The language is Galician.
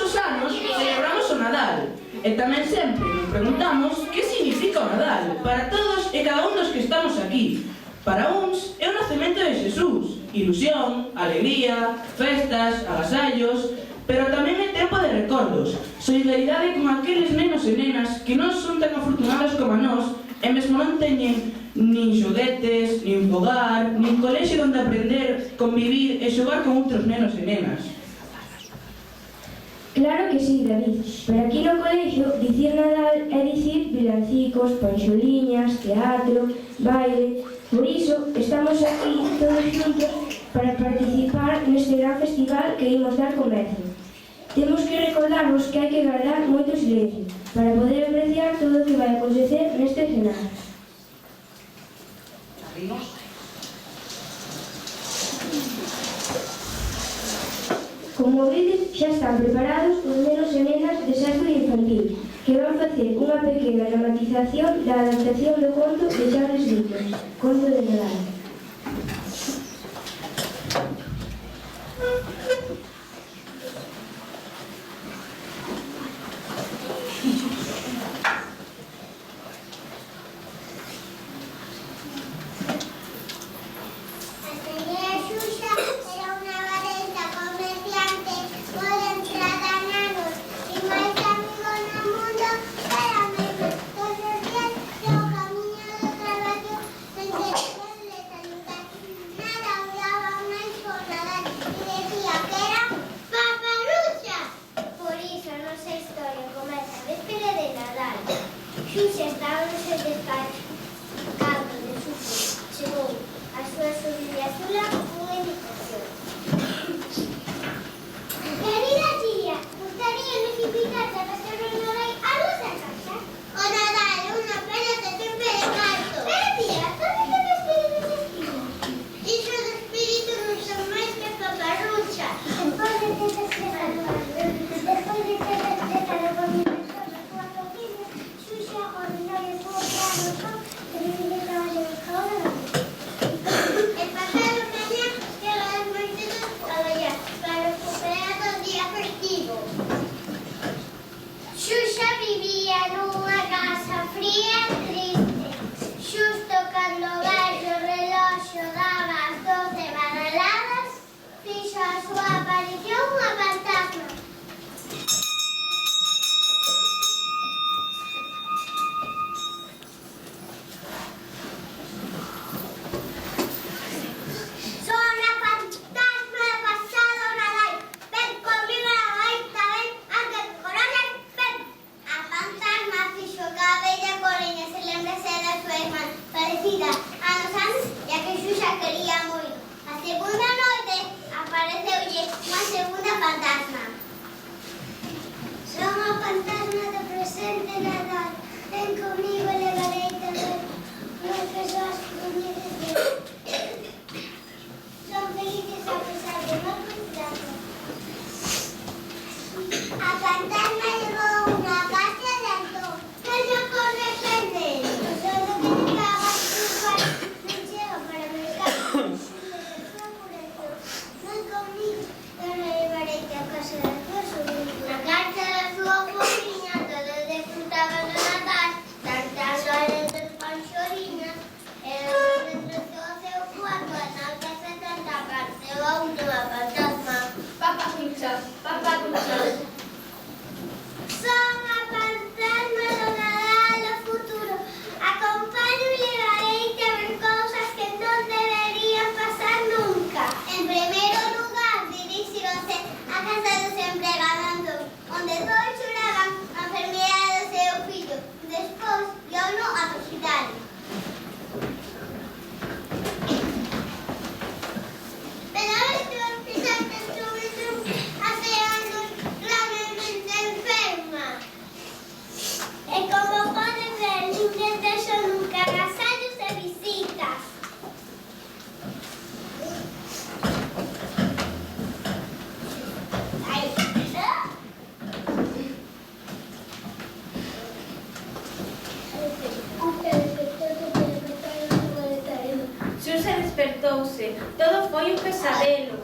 os anos celebramos o Nadal e tamén sempre nos preguntamos que significa o Nadal para todos e cada un dos que estamos aquí. Para uns é o nacemento de Xesús, ilusión, alegría, festas, agasallos, pero tamén é tempo de recordos, solidaridade con aqueles nenos e nenas que non son tan afortunados como a nós e mesmo non teñen nin xoguetes, nin fogar, nin colexio onde aprender, convivir e xogar con outros nenos e nenas. Claro que sí, David, pero aquí no colexio dicir Nadal é dicir villancicos, panxoliñas, teatro, baile. Por iso estamos aquí todos xuntos para participar neste gran festival que imos dar comezo. Temos que recordarvos que hai que guardar moito silencio para poder apreciar todo o que vai acontecer neste escenario. Como vedes, xa están preparados os nenos e nenas de sexto infantil, que van facer unha pequena dramatización da adaptación do conto de Charles Dickens, Conto de Nadal. Xuxa estaba no seu despacho cando de súpeto chegou a súa sobrina Zula unha invitación. Querida tía, gustaríanos invitarte a pasar o Nadal a nosa casa. O Nadal é unha pena de tempo de carto. Pero tía, sabe que nos espíritos espíritos? Iso do espírito non son máis que paparrucha. Despois de ter despertado a familia, el pasado mañana llega el martes a traballar para recuperar o día festivo. Xuxa vivía nunha casa fría e triste. Xusto cando o vello reloxo daba as 12 badaladas, fixo a súa aparición unha fantasma. Parecida a nos anos e a que Xuxa quería moito. A segunda noite apareceulle unha segunda fantasma. Son a fantasma do presente Nadal. Ven comigo e levarei tamén unhas persoas coñecidas. Son felices a pesar de non coñecerse. A fantasma levou unha caixa de Antón. Que non corre pende. Na casa da súa pobriña todos disfrutaban do Nadal, tantas horas dos panxoriñas, e dentro do seu cuarto a nota 70 apareceu a última fantasma. Paparucha. Son a fantasma do Nadal do futuro. Acompaño e levarei a ver cousas que non deberían pasar nunca. En primeiro lugar, dirixíronse a casa do seu empregado Antón, onde todos choraban a enfermidade do seu fillo. Despois, guiouno ao hospital. Pero este hospital que estuve hace anos gravemente enferma. E como poden ver, ninguén deixou nunca agasallos e visitas. Xuxa despertouse. Todo foi un pesadelo.